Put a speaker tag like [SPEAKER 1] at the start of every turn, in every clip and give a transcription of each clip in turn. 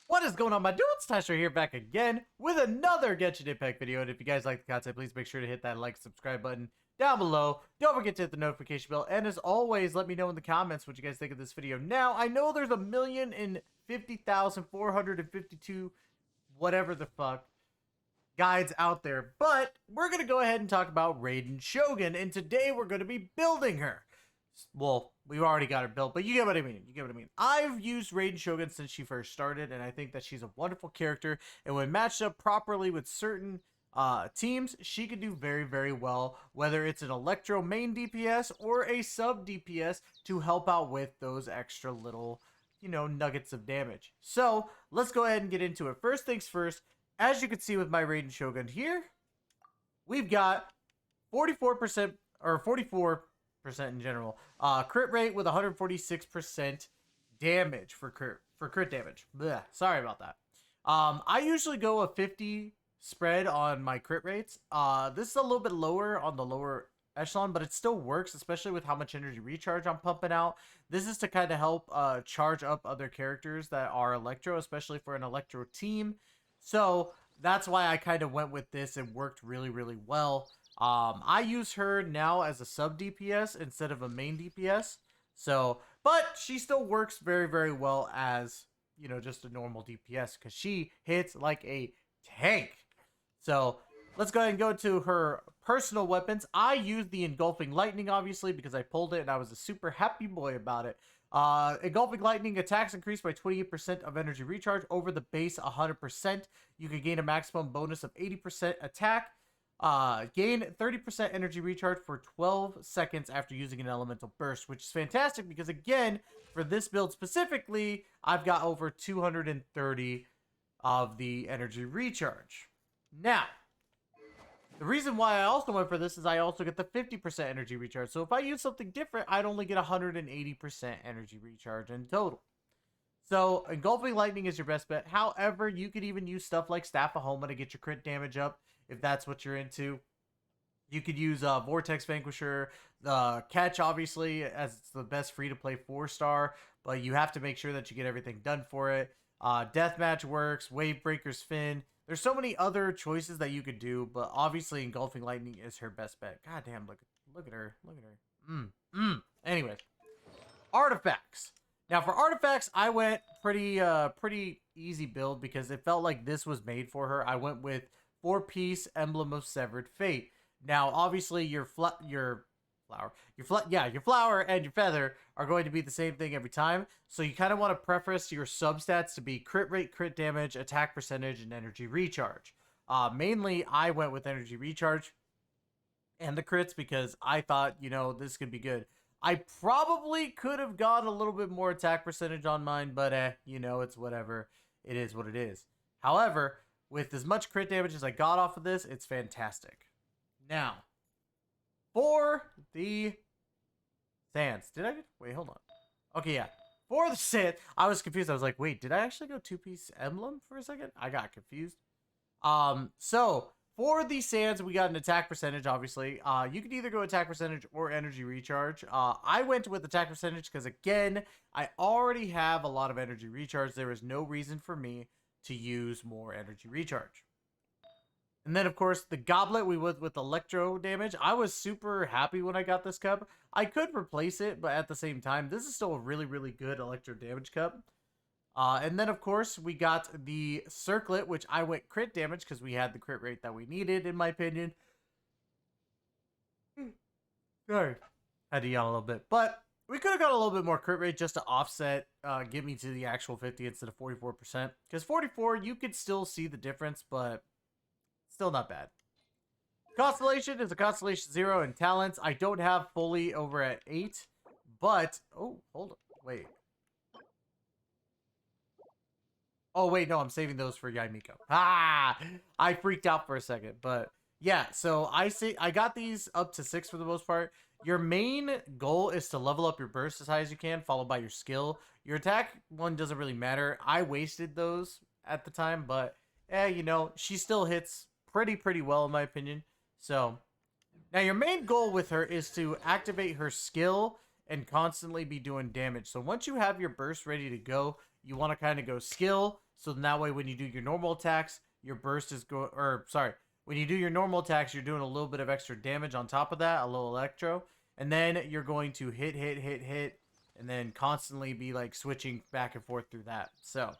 [SPEAKER 1] What is going on, my dudes? Tystra here, back again with another Genshin Impact video. And if you guys like the content, please make sure to hit that like, subscribe button down below. Don't forget to hit the notification bell. And as always, let me know in the comments what you guys think of this video. Now, I know there's 1,050,452 whatever the fuck guides out there, but we're going to go ahead and talk about Raiden Shogun. And today we're going to be building her. Well, we've already got her built, but you get what I mean. You get what I mean. I've used Raiden Shogun since she first started, and I think that she's a wonderful character. And when matched up properly with certain teams, she could do very, very well, whether it's an Electro main DPS or a sub DPS to help out with those extra little, you know, nuggets of damage. So let's go ahead and get into it. First things first, as you can see with my Raiden Shogun here, we've got 44% or 44% in general crit rate with 146% damage for crit damage. Blech, sorry about that. I usually go a 50 spread on my crit rates. This is a little bit lower on the lower echelon, but it still works, especially with how much energy recharge I'm pumping out. This is to kind of help charge up other characters that are Electro, especially for an Electro team. So that's why I kind of went with this. It worked really, really well. I use her now as a sub DPS instead of a main DPS. So, but she still works very, very well as, you know, just a normal DPS because she hits like a tank. So let's go ahead and go to her personal weapons. I used the Engulfing Lightning, obviously, because I pulled it and I was a super happy boy about it. Engulfing Lightning attacks increased by 28% of energy recharge over the base 100%. You can gain a maximum bonus of 80% attack. Gain 30% energy recharge for 12 seconds after using an elemental burst, which is fantastic because, again, for this build specifically, I've got over 230 of the energy recharge. Now, the reason why I also went for this is I also get the 50% energy recharge. So if I use something different, I'd only get 180% energy recharge in total. So Engulfing Lightning is your best bet. However, you could even use stuff like Staff of Homa to get your crit damage up if that's what you're into. You could use Vortex Vanquisher, Catch, obviously, as it's the best free-to-play 4-star, but you have to make sure that you get everything done for it. Deathmatch works, Wave Breaker's Fin. There's so many other choices that you could do, but obviously Engulfing Lightning is her best bet. God damn, look at her. Look at her. Anyways, artifacts. Now for artifacts, I went pretty easy build because it felt like this was made for her. I went with 4-piece Emblem of Severed Fate. Now, obviously, your flower and your feather are going to be the same thing every time. So you kind of want to preface your substats to be crit rate, crit damage, attack percentage, and energy recharge. Mainly, I went with energy recharge and the crits because I thought, you know, this could be good. I probably could have gone a little bit more attack percentage on mine, but you know, it's whatever. It is what it is. However, with as much crit damage as I got off of this, it's fantastic. Now, for the sands. Wait, hold on. Okay, yeah. For the sand, I was confused. I was like, wait, did I actually go 2-piece emblem for a second? I got confused. So for the sands, we got an attack percentage, obviously. You can either go attack percentage or energy recharge. I went with attack percentage because, again, I already have a lot of energy recharge. There is no reason for me to use more energy recharge. And then, of course, the goblet we went with electro damage. I was super happy when I got this cup. I could replace it, but at the same time, this is still a really, really good electro damage cup. And then, of course, we got the circlet, which I went crit damage because we had the crit rate that we needed, in my opinion. Sorry, had to yawn a little bit. But we could have got a little bit more crit rate just to offset, get me to the actual 50 instead of 44%. Because 44, you could still see the difference, but still not bad. Constellation is a Constellation 0 in talents. I don't have fully over at 8, but... Oh, hold on. Wait. Oh, wait, no, I'm saving those for Yaimiko. Ah! I freaked out for a second, but... Yeah, so I got these up to 6 for the most part. Your main goal is to level up your burst as high as you can, followed by your skill. Your attack one doesn't really matter. I wasted those at the time, but... you know, she still hits pretty well in my opinion. So now your main goal with her is to activate her skill and constantly be doing damage. So once you have your burst ready to go, you want to kind of go skill, So then that way when you do your normal attacks, your burst is when you do your normal attacks, you're doing a little bit of extra damage on top of that, a little electro. And then you're going to hit, and then constantly be like switching back and forth through that. So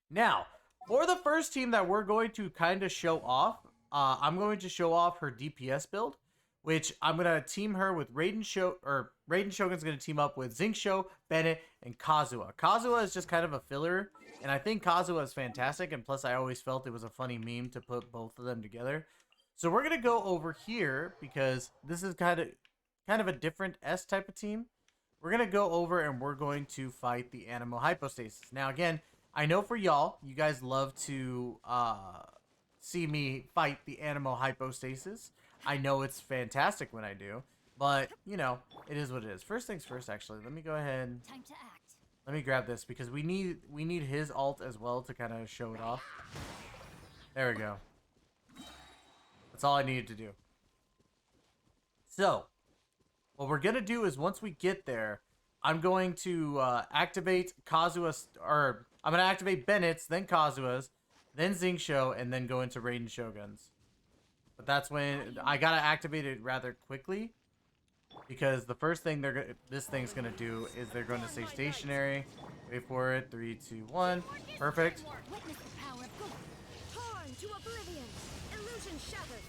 [SPEAKER 1] now, for the first team that we're going to kind of show off, I'm going to show off her DPS build, which I'm going to team her with Raiden Shogun's going to team up with Xingqiu, Bennett, and Kazuha. Kazuha is just kind of a filler, and I think Kazuha is fantastic, and plus I always felt it was a funny meme to put both of them together. So we're going to go over here, because this is kind of a different S type of team. We're going to go over and we're going to fight the Animo Hypostasis. Now again, I know for y'all, you guys love to see me fight the Animo Hypostasis. I know it's fantastic when I do, but, you know, it is what it is. First things first, actually, let me go ahead.
[SPEAKER 2] Time to act.
[SPEAKER 1] Let me grab this, because we need his ult as well to kind of show it off. There we go. That's all I needed to do. So, what we're going to do is once we get there, I'm going to activate Kazuha's, or I'm going to activate Bennett's, then Kazuha's, then Xingqiu, and then go into Raiden Shogun's. But that's when I got to activate it rather quickly, because the first thing this thing's going to do is they're going to stay stationary. Wait for it. 3, 2, 1. Perfect.
[SPEAKER 2] Witness the power of good. Torn to oblivion. Illusion shattered.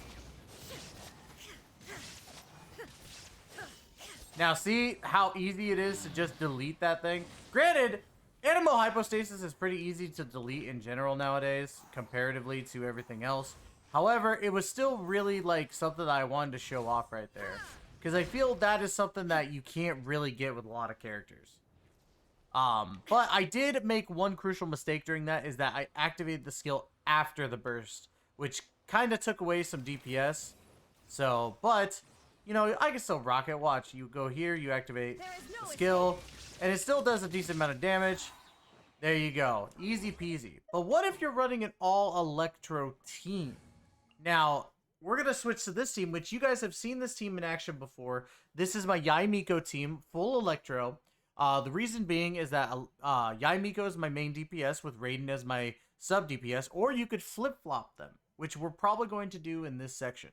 [SPEAKER 1] Now, see how easy it is to just delete that thing? Granted, Animo Hypostasis is pretty easy to delete in general nowadays, comparatively to everything else. However, it was still really, like, something that I wanted to show off right there. Because I feel that is something that you can't really get with a lot of characters. But I did make one crucial mistake during that, is that I activated the skill after the burst, which kind of took away some DPS. So, but, you know, I can still rock it. Watch, you go here, you activate the skill, and it still does a decent amount of damage. There you go. Easy peasy. But what if you're running an all-Electro team? Now, we're going to switch to this team, which you guys have seen this team in action before. This is my Yae Miko team, full Electro. The reason being is that Yae Miko is my main DPS with Raiden as my sub DPS, or you could flip-flop them, which we're probably going to do in this section.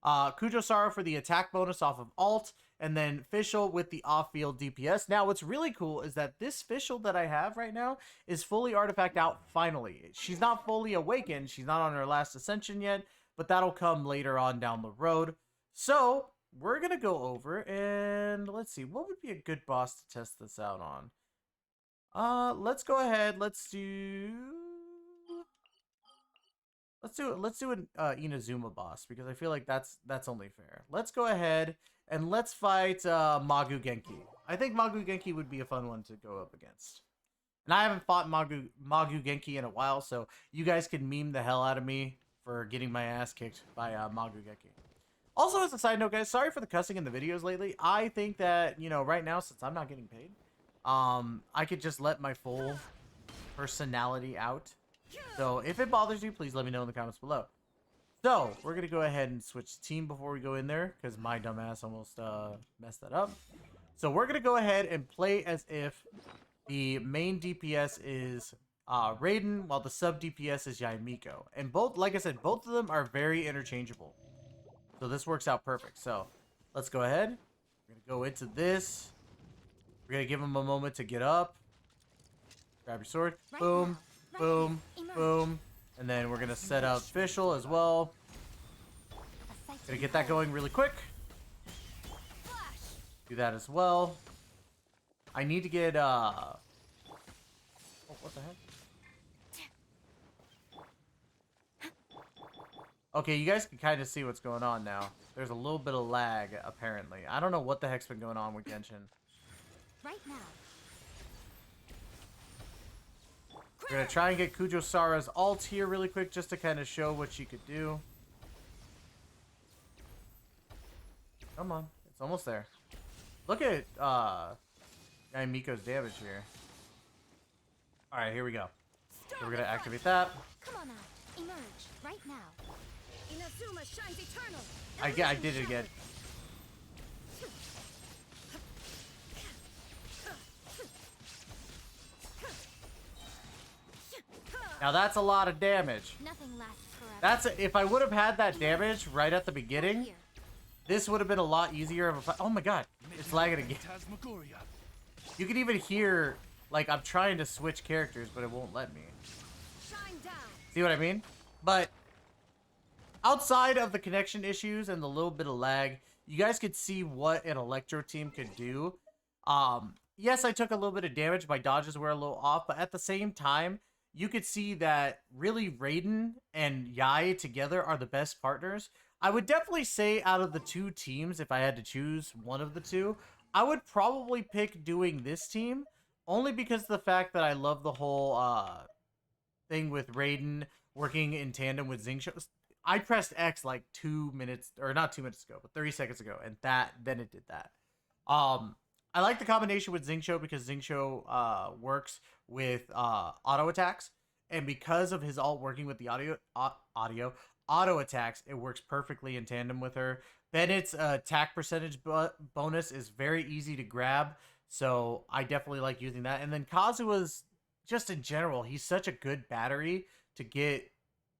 [SPEAKER 1] Kujosara for the attack bonus off of alt, and then Fischl with the off-field DPS. Now, what's really cool is that this Fischl that I have right now is fully artifact out finally. She's not fully awakened. She's not on her last ascension yet, but that'll come later on down the road. So, we're going to go over and let's see. What would be a good boss to test this out on? Let's go ahead. Let's do an Inazuma boss, because I feel like that's only fair. Let's go ahead and let's fight Magu Genki. I think Magu Genki would be a fun one to go up against. And I haven't fought Magu Genki in a while, so you guys can meme the hell out of me for getting my ass kicked by Magu Genki. Also, as a side note, guys, sorry for the cussing in the videos lately. I think that, you know, right now, since I'm not getting paid, I could just let my full personality out. So, if it bothers you, please let me know in the comments below. So, we're going to go ahead and switch team before we go in there, because my dumbass almost messed that up. So, we're going to go ahead and play as if the main DPS is Raiden, while the sub DPS is Yae Miko. And both, like I said, both of them are very interchangeable. So, this works out perfect. So, let's go ahead. We're going to go into this. We're going to give him a moment to get up. Grab your sword. Boom. Boom, boom, and then we're gonna set up Fischl as well. Gonna get that going really quick. Do that as well. I need to get oh, what the heck? Okay, you guys can kind of see what's going on now. There's a little bit of lag, apparently. I don't know what the heck's been going on with Genshin.
[SPEAKER 2] Right now.
[SPEAKER 1] We're going to try and get Kujosara's ult here really quick, just to kind of show what she could do. Come on. It's almost there. Look at Yae Miko's damage here. Alright, here we go. So we're going to activate that.
[SPEAKER 2] Come on now. Emerge right now. Inazuma shines eternal.
[SPEAKER 1] I did it again. Now that's a lot of damage.
[SPEAKER 2] Nothing lasts forever.
[SPEAKER 1] That's if I would have had that damage right at the beginning,
[SPEAKER 2] Here.
[SPEAKER 1] this would have been a lot easier of a fight. Oh my god, it's lagging again. You can even hear, like, I'm trying to switch characters, but it won't let me.
[SPEAKER 2] Shine down.
[SPEAKER 1] See what I mean? But outside of the connection issues and the little bit of lag, you guys could see what an Electro Team could do. Yes, I took a little bit of damage. My dodges were a little off, but at the same time, you could see that really Raiden and Yai together are the best partners. I would definitely say out of the two teams, if I had to choose one of the two, I would probably pick doing this team, only because of the fact that I love the whole thing with Raiden working in tandem with Xingqiu. I pressed X like 2 minutes, or not 2 minutes ago, but 30 seconds ago, and then it did that. I like the combination with Xingqiu because Xingqiu works with auto attacks, and because of his ult working with the auto attacks, it works perfectly in tandem with her. Bennett's attack percentage bonus is very easy to grab, so I definitely like using that. And then Kazuha's, just in general, he's such a good battery to get,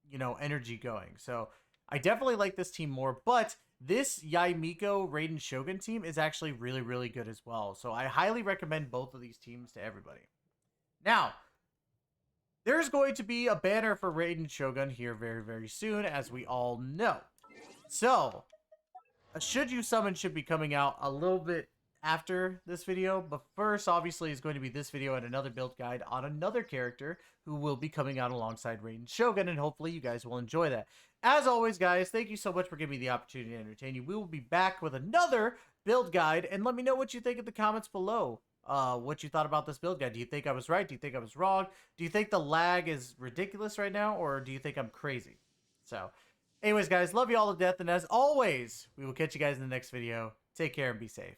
[SPEAKER 1] you know, energy going. So I definitely like this team more, but this Yai Miko Raiden Shogun team is actually really, really good as well. So I highly recommend both of these teams to everybody. Now, there's going to be a banner for Raiden Shogun here very, very soon, as we all know. So, a Should You Summon should be coming out a little bit after this video, but first, obviously, is going to be this video and another build guide on another character who will be coming out alongside Raiden Shogun, and hopefully you guys will enjoy that. As always, guys, thank you so much for giving me the opportunity to entertain you. We will be back with another build guide, and let me know what you think in the comments below. What you thought about this build guide. Do you think I was right? Do you think I was wrong? Do you think the lag is ridiculous right now, or do you think I'm crazy? So, anyways, guys, love you all to death, and as always, we will catch you guys in the next video. Take care and be safe.